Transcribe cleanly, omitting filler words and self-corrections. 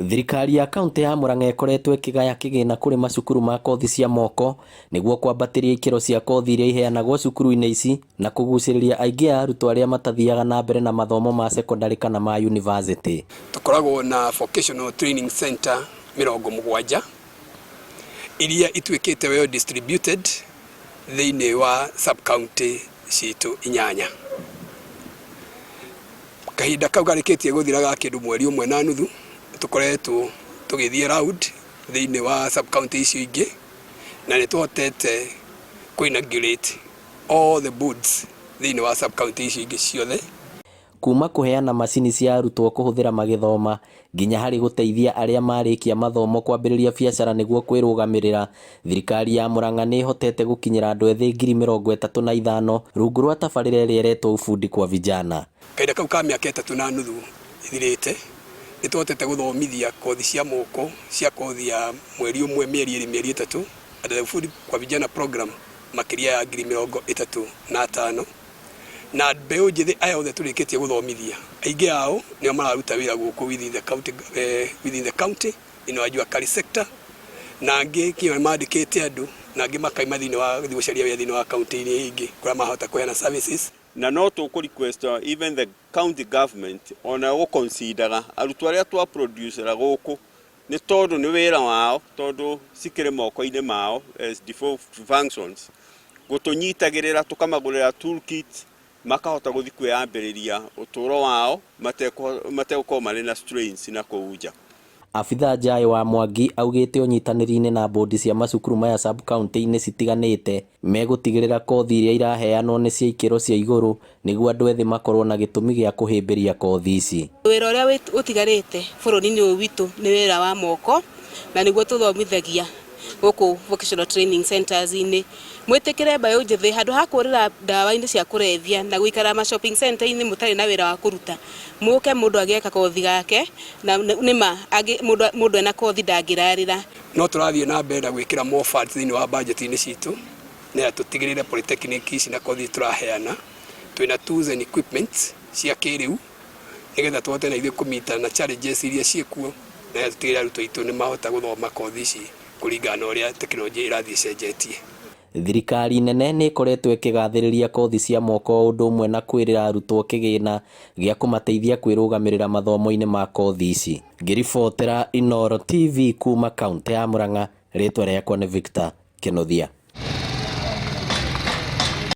Thirikari ya kaunti ya Murang'a ĩkoretwo ĩkĩgaya kĩgĩna kũrĩ macukuru ma kothi cia moko nĩguo kwambatĩria ikĩro cia kothi iria iheanagwo cukuru-inĩ ici na kũgucĩrĩria aingĩ a arutwo arĩa matathiaga na mbere na mathomo ma secondary kana ma university. Tukoragwo na vocational training center 70 iria ituĩkĩte well distributed thĩinĩ wa sub county citũ 8. Kahinda kau karĩkĩtie gũthira ga kĩndũ mweri ũmwe na nuthu tukoretwo tũgĩthiĩ round thĩinĩ wa sub county icio ingĩ na nĩ tuhotete kũinaugurate all the boards thĩinĩ wa sub county icio ingĩ ciothe, kuma kũheana macini cia arutwo kũhũthĩra magĩthoma nginya harĩ gũteithia arĩa marĩkia mathomo kwambĩrĩria biacara nĩguo kwĩrũgamĩrĩra. Thirikari ya Murang'a nĩ ĩhotete gũkinyĩra andũ ethĩ 35,000 rungu rwa tabarĩra ĩrĩa ĩretwo ũbundi kwa vijana. Kahinda kau ka mĩaka 3 na nuthu ithirĩte nĩ tuhotete gũthomithia kothi cia moko cia kothi ya mweri ũmwe, mĩeri 3 and the food kwa vijana program makĩria ya 35,000 na mbeũ njĩthĩ aya othe tũrĩkĩtie gũthomithia aingĩ ao nĩo mararuta wĩra gũkũ within the county in our Juakari sector, na angĩ kĩo mandĩkĩte andũ na angĩ makaima thĩinĩ wa gũcaria wĩra thĩinĩ wa county-inĩ ingĩ kũrĩa mahota kũheana services. Na no request even the county government ona gũconsidera arutwo arĩa twa producera gũkũ nĩ tondũ nĩ wĩra wao, tondũ cikĩrĩ moko-inĩ mao as default functions, gũtũnyitagĩrĩra tũkamagũrĩra toolkit makahota gũthiĩ kwĩambĩrĩria ũtũũro wao mategũkorwo marĩ na strains na kũu nja. Abitha Njai wa Mwangi augĩte ũnyitanĩri-inĩ na bodi cia macukuru maya sub county-inĩ citiganĩte megũtigĩrĩra kothi iria iraheanwo nĩ cia ikĩro cia igũrũ nĩguo andũ ethĩ makorwo na gĩtũmi gĩa kũhĩmbĩria kothi ici. Wĩra ũrĩa ũtigarĩte bũrũri-inĩ ũyũ witũ nĩ wĩra wa moko, na nĩguo tũthomithagia gũkũ vocational training centers-inĩ. Mwĩtĩkĩre mbeũ njĩthĩ handũ ha kũrĩra ndawa-inĩ cia kũrebia na gũikara ma shopping center-inĩ mũtarĩ na wĩra wa kũruta, mũke mũndũ agĩeka kothi gake, na nĩma mũndũ ena kothi ndangĩrarĩra. No tũrathiĩ na mbere na gwĩkĩra more funds thĩinĩ wa budget-inĩ citũ na tũtigĩrĩre polytechnic ici na kothi tũraheana twĩna tools and equipment cia kĩrĩu nĩgetha tuhote na ithuĩ kũmita na challenges iria ciĩkuo na tũtigĩrĩre arutwo aitũ nĩ mahota gũthoma kothi ici kũringana na ũrĩa tekinoronjĩ ĩrathiĩ ĩcenjetie. Thirikari nene nĩ ĩkoretwo ĩkĩgathĩrĩria kothi cia moko ũndũ ũmwe na kwĩrĩra arutwo kĩgĩna gĩa kũmateithia kwĩrũgamĩrĩra mathomo-inĩ ma kothi ici. Ngĩribotera Inooro TV kuma kaunti ya Murang'a, rĩtwa rĩakwa nĩ Victor Kĩnuthia.